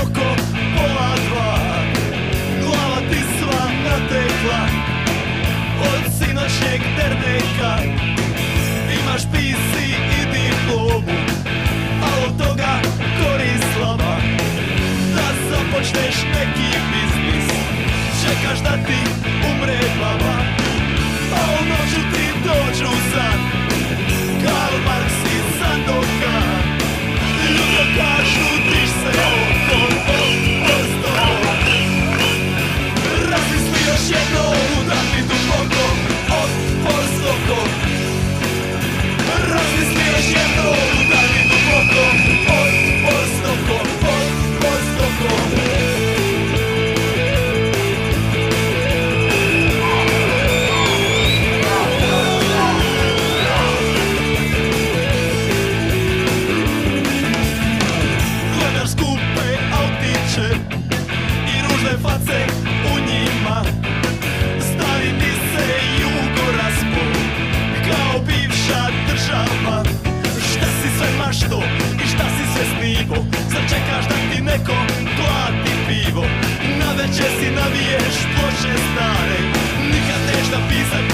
oko pola dva, glava ti sva natekla od sinoćnjeg derneka. Imaš PC i diplomu, a od toga korist slaba. Da započneš neki biznis, čekaš da ti umre baba, a u noću ti dođu san Karl Marx i Sandokan. Ljudno kažu diš se oko posto. Razmisli još jednom, udahni duboko od postoko. Razmisli još jednom, udahni duboko od postoko, od postoko. Gledaš skupe autiće i ružne face u njima. Stavi ti se jugoraspon kao bivša država. Šta si sve mašto i šta si sve snivo? Zar čekaš da ti neko plati pivo? Naveče si naviješ ploče stare, nikad neš napisat